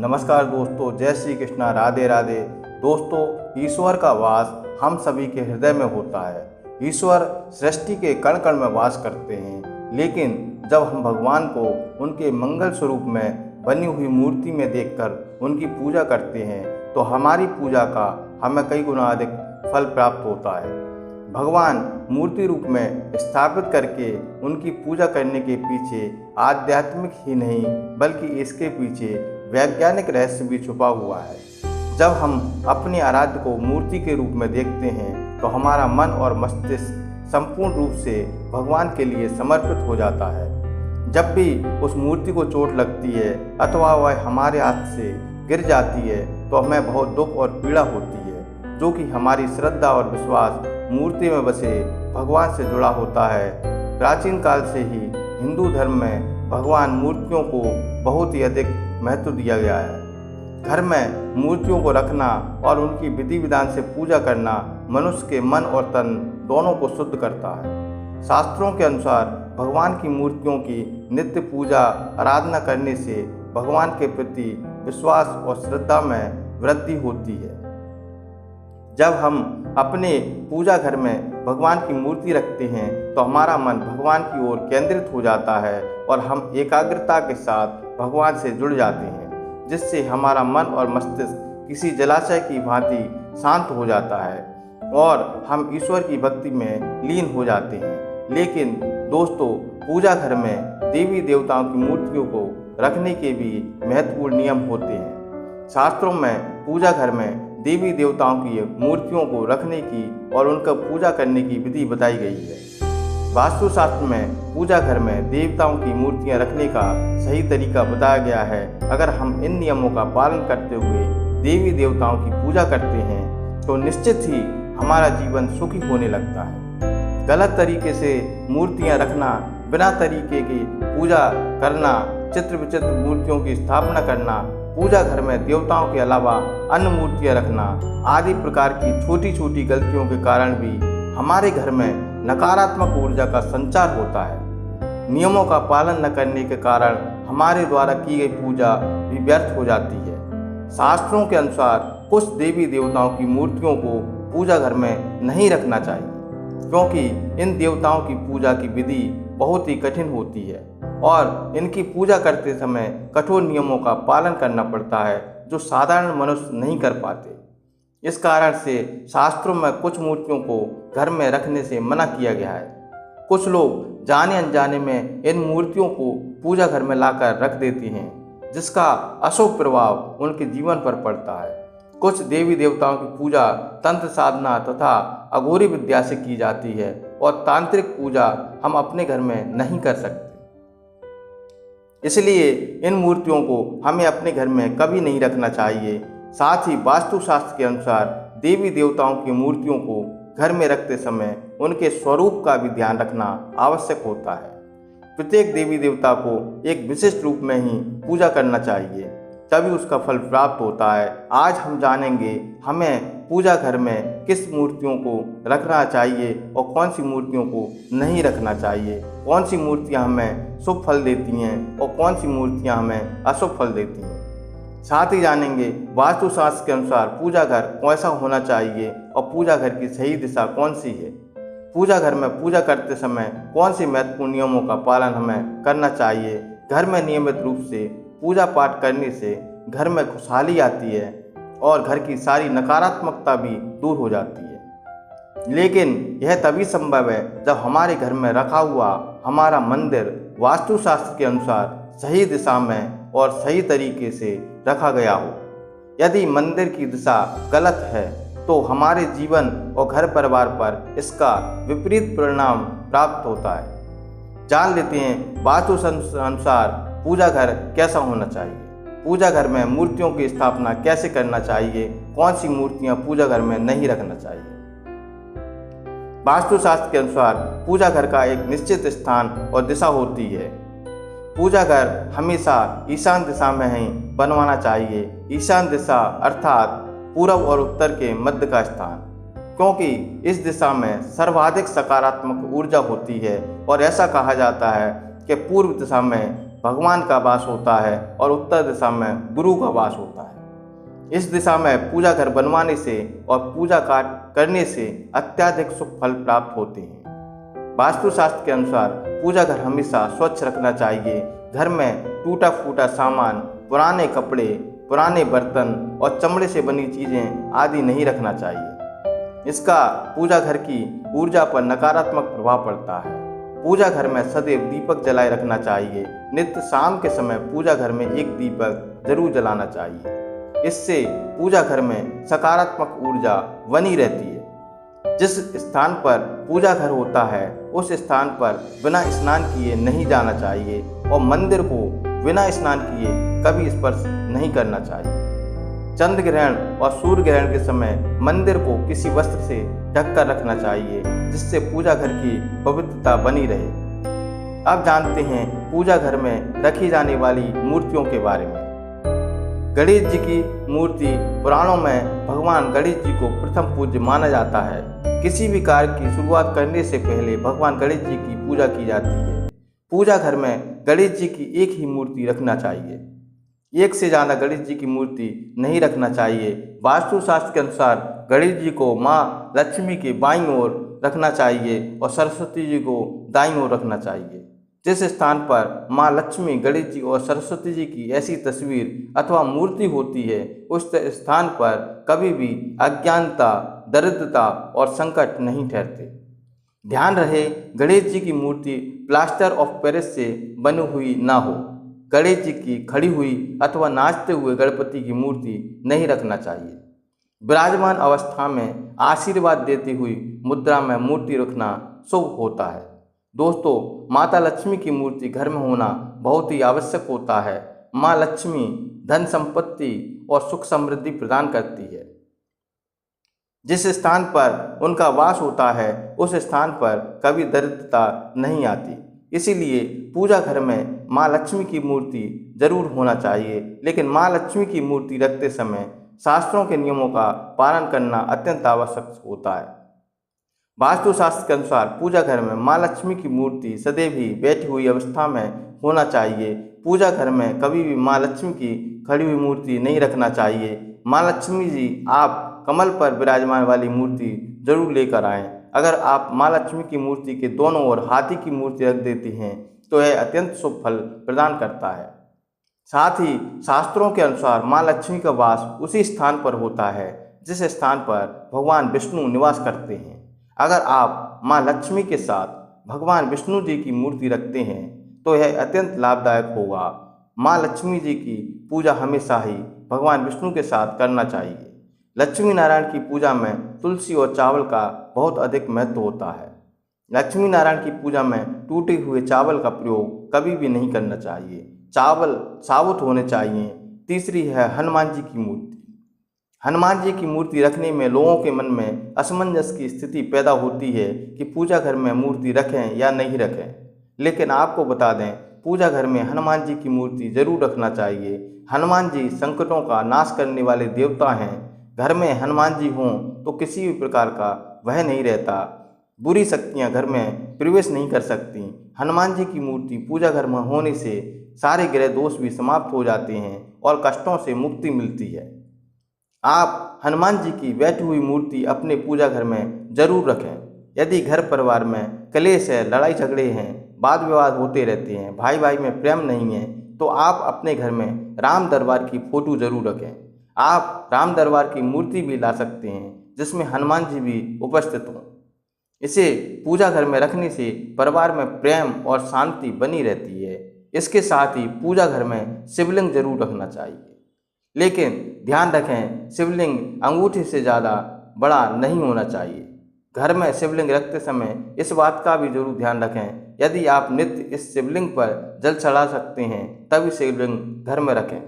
नमस्कार दोस्तों, जय श्री कृष्णा, राधे राधे। दोस्तों, ईश्वर का वास हम सभी के हृदय में होता है। ईश्वर सृष्टि के कण कण में वास करते हैं, लेकिन जब हम भगवान को उनके मंगल स्वरूप में बनी हुई मूर्ति में देखकर उनकी पूजा करते हैं तो हमारी पूजा का हमें कई गुना अधिक फल प्राप्त होता है। भगवान मूर्ति रूप में स्थापित करके उनकी पूजा करने के पीछे आध्यात्मिक ही नहीं बल्कि इसके पीछे वैज्ञानिक रहस्य भी छुपा हुआ है। जब हम अपने आराध्य को मूर्ति के रूप में देखते हैं तो हमारा मन और मस्तिष्क संपूर्ण रूप से भगवान के लिए समर्पित हो जाता है। जब भी उस मूर्ति को चोट लगती है अथवा वह हमारे हाथ से गिर जाती है तो हमें बहुत दुख और पीड़ा होती है, जो कि हमारी श्रद्धा और विश्वास मूर्ति में बसे भगवान से जुड़ा होता है। प्राचीन काल से ही हिंदू धर्म में भगवान मूर्तियों को बहुत ही अधिक महत्व दिया गया है। घर में मूर्तियों को रखना और उनकी विधि विधान से पूजा करना मनुष्य के मन और तन दोनों को शुद्ध करता है। शास्त्रों के अनुसार भगवान की मूर्तियों की नित्य पूजा आराधना करने से भगवान के प्रति विश्वास और श्रद्धा में वृद्धि होती है। जब हम अपने पूजा घर में भगवान की मूर्ति रखते हैं तो हमारा मन भगवान की ओर केंद्रित हो जाता है और हम एकाग्रता के साथ भगवान से जुड़ जाते हैं, जिससे हमारा मन और मस्तिष्क किसी जलाशय की भांति शांत हो जाता है और हम ईश्वर की भक्ति में लीन हो जाते हैं। लेकिन दोस्तों, पूजा घर में देवी देवताओं की मूर्तियों को रखने के भी महत्वपूर्ण नियम होते हैं। शास्त्रों में पूजा घर में देवी देवताओं की मूर्तियों को रखने की और उनका पूजा करने की विधि बताई गई है। वास्तुशास्त्र में पूजा घर में देवताओं की मूर्तियां रखने का सही तरीका बताया गया है। अगर हम इन नियमों का पालन करते हुए देवी देवताओं की पूजा करते हैं तो निश्चित ही हमारा जीवन सुखी होने लगता है। गलत तरीके से मूर्तियां रखना, बिना तरीके की पूजा करना, चित्र विचित्र मूर्तियों की स्थापना करना, पूजा घर में देवताओं के अलावा अन्य मूर्तियां रखना आदि प्रकार की छोटी छोटी गलतियों के कारण भी हमारे घर में नकारात्मक ऊर्जा का संचार होता है। नियमों का पालन न करने के कारण हमारे द्वारा की गई पूजा भी व्यर्थ हो जाती है। शास्त्रों के अनुसार कुछ देवी देवताओं की मूर्तियों को पूजा घर में नहीं रखना चाहिए, क्योंकि इन देवताओं की पूजा की विधि बहुत ही कठिन होती है और इनकी पूजा करते समय कठोर नियमों का पालन करना पड़ता है, जो साधारण मनुष्य नहीं कर पाते। इस कारण से शास्त्रों में कुछ मूर्तियों को घर में रखने से मना किया गया है। कुछ लोग जाने अनजाने में इन मूर्तियों को पूजा घर में लाकर रख देते हैं, जिसका अशुभ प्रभाव उनके जीवन पर पड़ता है। कुछ देवी देवताओं की पूजा तंत्र साधना तथा अघोरी विद्या से की जाती है और तांत्रिक पूजा हम अपने घर में नहीं कर सकते। इसलिए इन मूर्तियों को हमें अपने घर में कभी नहीं रखना चाहिए। साथ ही वास्तुशास्त्र के अनुसार देवी देवताओं की मूर्तियों को घर में रखते समय उनके स्वरूप का भी ध्यान रखना आवश्यक होता है। प्रत्येक देवी देवता को एक विशिष्ट रूप में ही पूजा करना चाहिए, तभी उसका फल प्राप्त होता है। आज हम जानेंगे हमें पूजा घर में किस मूर्तियों को रखना चाहिए और कौन सी मूर्तियों को नहीं रखना चाहिए, कौन सी मूर्तियां हमें शुभ फल देती हैं और कौन सी मूर्तियां हमें अशुभ फल देती हैं। साथ ही जानेंगे वास्तुशास्त्र के अनुसार पूजा घर कैसा होना चाहिए और पूजा घर की सही दिशा कौन सी है। पूजा घर में पूजा करते समय कौन से महत्वपूर्ण नियमों का पालन हमें करना चाहिए। घर में नियमित रूप से पूजा पाठ करने से घर में खुशहाली आती है और घर की सारी नकारात्मकता भी दूर हो जाती है। लेकिन यह तभी संभव है जब हमारे घर में रखा हुआ हमारा मंदिर वास्तुशास्त्र के अनुसार सही दिशा में और सही तरीके से रखा गया हो। यदि मंदिर की दिशा गलत है तो हमारे जीवन और घर परिवार पर इसका विपरीत परिणाम प्राप्त होता है। जान लेते हैं वास्तुशास्त्र अनुसार पूजा घर कैसा होना चाहिए। पूजा घर में मूर्तियों की स्थापना कैसे करना चाहिए, कौन सी मूर्तियां पूजा घर में नहीं रखना चाहिए। वास्तुशास्त्र के अनुसार पूजा घर का एक निश्चित स्थान और दिशा होती है। पूजा घर हमेशा ईशान दिशा में ही बनवाना चाहिए। ईशान दिशा अर्थात पूर्व और उत्तर के मध्य का स्थान, क्योंकि इस दिशा में सर्वाधिक सकारात्मक ऊर्जा होती है और ऐसा कहा जाता है कि पूर्व दिशा में भगवान का वास होता है और उत्तर दिशा में गुरु का वास होता है। इस दिशा में पूजा घर बनवाने से और पूजा पाठ करने से अत्यधिक शुभ फल प्राप्त होते हैं। वास्तुशास्त्र के अनुसार पूजा घर हमेशा स्वच्छ रखना चाहिए। घर में टूटा फूटा सामान, पुराने कपड़े, पुराने बर्तन और चमड़े से बनी चीज़ें आदि नहीं रखना चाहिए। इसका पूजा घर की ऊर्जा पर नकारात्मक प्रभाव पड़ता है। पूजा घर में सदैव दीपक जलाए रखना चाहिए। नित्य शाम के समय पूजा घर में एक दीपक जरूर जलाना चाहिए। इससे पूजा घर में सकारात्मक ऊर्जा बनी रहती है। जिस स्थान पर पूजा घर होता है उस स्थान पर बिना स्नान किए नहीं जाना चाहिए और मंदिर को बिना स्नान किए कभी स्पर्श नहीं करना चाहिए। चंद्र ग्रहण और सूर्य ग्रहण के समय मंदिर को किसी वस्त्र से ढककर रखना चाहिए जिससे पूजा घर की पवित्रता बनी रहे। अब जानते हैं पूजा घर में रखी जाने वाली मूर्तियों के बारे में। गणेश जी की मूर्ति पुराणों में भगवान गणेश जी को प्रथम पूज्य माना जाता है। किसी भी कार्य की शुरुआत करने से पहले भगवान गणेश जी की पूजा की जाती है। पूजा घर में गणेश जी की एक ही मूर्ति रखना चाहिए। एक से ज़्यादा गणेश जी की मूर्ति नहीं रखना चाहिए। वास्तुशास्त्र के अनुसार गणेश जी को माँ लक्ष्मी के बाईं ओर रखना चाहिए और सरस्वती जी को दाईं ओर रखना चाहिए। जिस स्थान पर माँ लक्ष्मी, गणेश जी और सरस्वती जी की ऐसी तस्वीर अथवा मूर्ति होती है उस स्थान पर कभी भी अज्ञानता, दरिद्रता और संकट नहीं ठहरते। ध्यान रहे, गणेश जी की मूर्ति प्लास्टर ऑफ पेरिस से बनी हुई ना हो। गणेश जी की खड़ी हुई अथवा नाचते हुए गणपति की मूर्ति नहीं रखना चाहिए। विराजमान अवस्था में आशीर्वाद देती हुई मुद्रा में मूर्ति रखना शुभ होता है। दोस्तों, माता लक्ष्मी की मूर्ति घर में होना बहुत ही आवश्यक होता है। माँ लक्ष्मी धन संपत्ति और सुख समृद्धि प्रदान करती है। जिस स्थान पर उनका वास होता है उस स्थान पर कभी दरिद्रता नहीं आती। इसीलिए पूजा घर में माँ लक्ष्मी की मूर्ति जरूर होना चाहिए, लेकिन माँ लक्ष्मी की मूर्ति रखते समय शास्त्रों के नियमों का पालन करना अत्यंत आवश्यक होता है। वास्तुशास्त्र के अनुसार पूजा घर में माँ लक्ष्मी की मूर्ति सदैव ही बैठी हुई अवस्था में होना चाहिए। पूजा घर में कभी भी माँ लक्ष्मी की खड़ी हुई मूर्ति नहीं रखना चाहिए। माँ लक्ष्मी जी आप कमल पर विराजमान वाली मूर्ति जरूर लेकर आएं। अगर आप माँ लक्ष्मी की मूर्ति के दोनों ओर हाथी की मूर्ति रख देती हैं तो यह अत्यंत शुभ फल प्रदान करता है। साथ ही शास्त्रों के अनुसार माँ लक्ष्मी का वास उसी स्थान पर होता है जिस स्थान पर भगवान विष्णु निवास करते हैं। अगर आप माँ लक्ष्मी के साथ भगवान विष्णु जी की मूर्ति रखते हैं तो यह अत्यंत लाभदायक होगा। माँ लक्ष्मी जी की पूजा हमेशा ही भगवान विष्णु के साथ करना चाहिए। लक्ष्मी नारायण की पूजा में तुलसी और चावल का बहुत अधिक महत्व होता है। लक्ष्मी नारायण की पूजा में टूटे हुए चावल का प्रयोग कभी भी नहीं करना चाहिए। चावल साबुत होने चाहिए। तीसरी है हनुमान जी की मूर्ति। हनुमान जी की मूर्ति रखने में लोगों के मन में असमंजस की स्थिति पैदा होती है कि पूजा घर में मूर्ति रखें या नहीं रखें। लेकिन आपको बता दें, पूजा घर में हनुमान जी की मूर्ति जरूर रखना चाहिए। हनुमान जी संकटों का नाश करने वाले देवता हैं। घर में हनुमान जी हों तो किसी भी प्रकार का भय नहीं रहता। बुरी शक्तियां घर में प्रवेश नहीं कर सकती। हनुमान जी की मूर्ति पूजा घर में होने से सारे ग्रह दोष भी समाप्त हो जाते हैं और कष्टों से मुक्ति मिलती है। आप हनुमान जी की बैठी हुई मूर्ति अपने पूजा घर में जरूर रखें। यदि घर परिवार में कलेश है, लड़ाई झगड़े हैं, वाद विवाद होते रहते हैं, भाई भाई में प्रेम नहीं है, तो आप अपने घर में राम दरबार की फोटो जरूर रखें। आप राम दरबार की मूर्ति भी ला सकते हैं जिसमें हनुमान जी भी उपस्थित हों। इसे पूजा घर में रखने से परिवार में प्रेम और शांति बनी रहती है। इसके साथ ही पूजा घर में शिवलिंग जरूर रखना चाहिए, लेकिन ध्यान रखें शिवलिंग अंगूठे से ज़्यादा बड़ा नहीं होना चाहिए। घर में शिवलिंग रखते समय इस बात का भी जरूर ध्यान रखें, यदि आप नित्य इस शिवलिंग पर जल चढ़ा सकते हैं तभी शिवलिंग घर में रखें।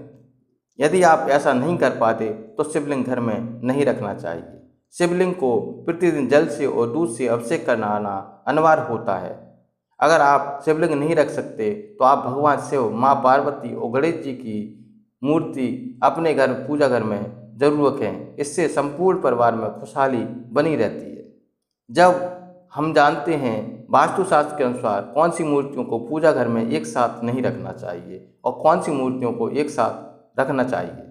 यदि आप ऐसा नहीं कर पाते तो शिवलिंग घर में नहीं रखना चाहिए। शिवलिंग को प्रतिदिन जल से और दूध से अभिषेक कराना अनिवार्य होता है। अगर आप शिवलिंग नहीं रख सकते तो आप भगवान शिव, माँ पार्वती और गणेश जी की मूर्ति अपने घर पूजा घर में जरूर रखें। इससे संपूर्ण परिवार में खुशहाली बनी रहती है। जब हम जानते हैं वास्तुशास्त्र के अनुसार कौन सी मूर्तियों को पूजा घर में एक साथ नहीं रखना चाहिए और कौन सी मूर्तियों को एक साथ रखना चाहिए।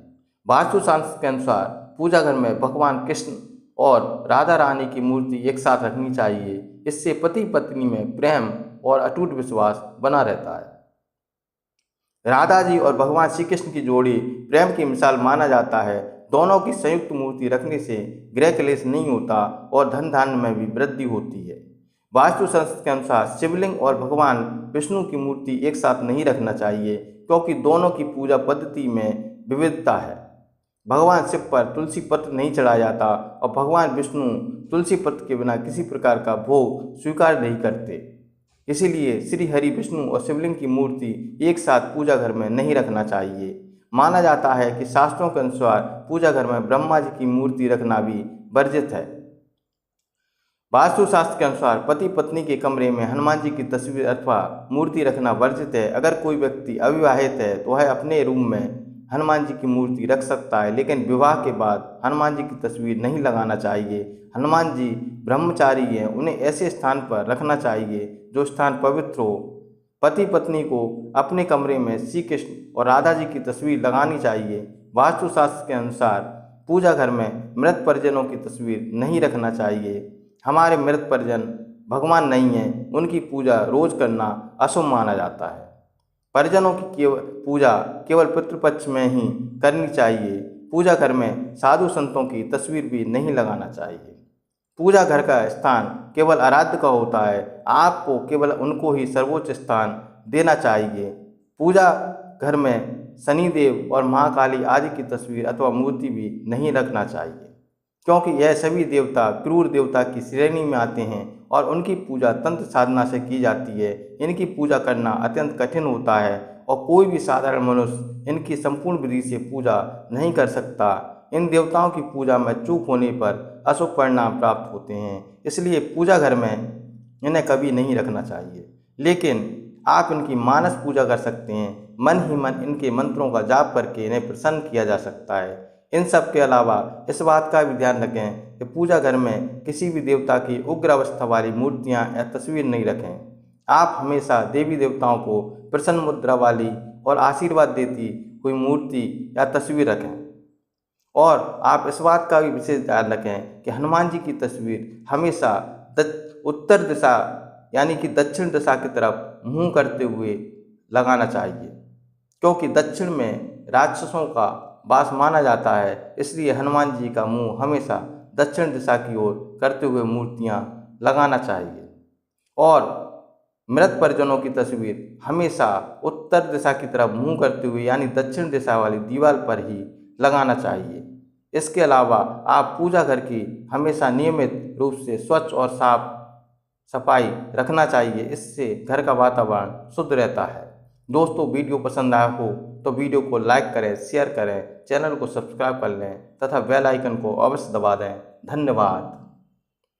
वास्तुशास्त्र के अनुसार पूजा घर में भगवान कृष्ण और राधा रानी की मूर्ति एक साथ रखनी चाहिए। इससे पति पत्नी में प्रेम और अटूट विश्वास बना रहता है। राधा जी और भगवान श्री कृष्ण की जोड़ी प्रेम की मिसाल माना जाता है। दोनों की संयुक्त मूर्ति रखने से गृह क्लेश नहीं होता और धन धान्य में भी वृद्धि होती है। वास्तुशास्त्र के अनुसार शिवलिंग और भगवान विष्णु की मूर्ति एक साथ नहीं रखना चाहिए, क्योंकि दोनों की पूजा पद्धति में विविधता है। भगवान शिव पर तुलसी पत्र नहीं चढ़ाया जाता और भगवान विष्णु तुलसी पत्र के बिना किसी प्रकार का भोग स्वीकार नहीं करते। इसीलिए श्री हरि विष्णु और शिवलिंग की मूर्ति एक साथ पूजा घर में नहीं रखना चाहिए। माना जाता है कि शास्त्रों के अनुसार पूजा घर में ब्रह्मा जी की मूर्ति रखना भी वर्जित है। वास्तुशास्त्र के अनुसार पति पत्नी के कमरे में हनुमान जी की तस्वीर अथवा मूर्ति रखना वर्जित है। अगर कोई व्यक्ति अविवाहित है तो वह अपने रूम में हनुमान जी की मूर्ति रख सकता है, लेकिन विवाह के बाद हनुमान जी की तस्वीर नहीं लगाना चाहिए। हनुमान जी ब्रह्मचारी हैं, उन्हें ऐसे स्थान पर रखना चाहिए जो स्थान पवित्र हो। पति पत्नी को अपने कमरे में श्री कृष्ण और राधा जी की तस्वीर लगानी चाहिए। वास्तुशास्त्र के अनुसार पूजा घर में मृत परिजनों की तस्वीर नहीं रखना चाहिए। हमारे मृत परिजन भगवान नहीं हैं, उनकी पूजा रोज करना अशुभ माना जाता है। परिजनों की पूजा केवल पितृपक्ष में ही करनी चाहिए। पूजा घर में साधु संतों की तस्वीर भी नहीं लगाना चाहिए। पूजा घर का स्थान केवल आराध्य का होता है, आपको केवल उनको ही सर्वोच्च स्थान देना चाहिए। पूजा घर में शनिदेव और महाकाली आदि की तस्वीर अथवा मूर्ति भी नहीं रखना चाहिए, क्योंकि यह सभी देवता क्रूर देवता की श्रेणी में आते हैं और उनकी पूजा तंत्र साधना से की जाती है। इनकी पूजा करना अत्यंत कठिन होता है और कोई भी साधारण मनुष्य इनकी संपूर्ण विधि से पूजा नहीं कर सकता। इन देवताओं की पूजा में चूक होने पर अशुभ परिणाम प्राप्त होते हैं, इसलिए पूजा घर में इन्हें कभी नहीं रखना चाहिए। लेकिन आप इनकी मानस पूजा कर सकते हैं। मन ही मन इनके मंत्रों का जाप करके इन्हें प्रसन्न किया जा सकता है। इन सब के अलावा इस बात का भी ध्यान रखें कि पूजा घर में किसी भी देवता की उग्र अवस्था वाली मूर्तियां या तस्वीर नहीं रखें। आप हमेशा देवी देवताओं को प्रसन्न मुद्रा वाली और आशीर्वाद देती हुई मूर्ति या तस्वीर रखें। और आप इस बात का भी विशेष ध्यान रखें कि हनुमान जी की तस्वीर हमेशा उत्तर दिशा यानी कि दक्षिण दिशा की तरफ मुँह करते हुए लगाना चाहिए, क्योंकि दक्षिण में राक्षसों का वास माना जाता है। इसलिए हनुमान जी का मुंह हमेशा दक्षिण दिशा की ओर करते हुए मूर्तियां लगाना चाहिए। और मृत परिजनों की तस्वीर हमेशा उत्तर दिशा की तरफ मुंह करते हुए यानी दक्षिण दिशा वाली दीवार पर ही लगाना चाहिए। इसके अलावा आप पूजा घर की हमेशा नियमित रूप से स्वच्छ और साफ सफाई रखना चाहिए। इससे घर का वातावरण शुद्ध रहता है। दोस्तों, वीडियो पसंद आया हो तो वीडियो को लाइक करें, शेयर करें, चैनल को सब्सक्राइब कर लें तथा बेल आइकन को अवश्य दबा दें। धन्यवाद।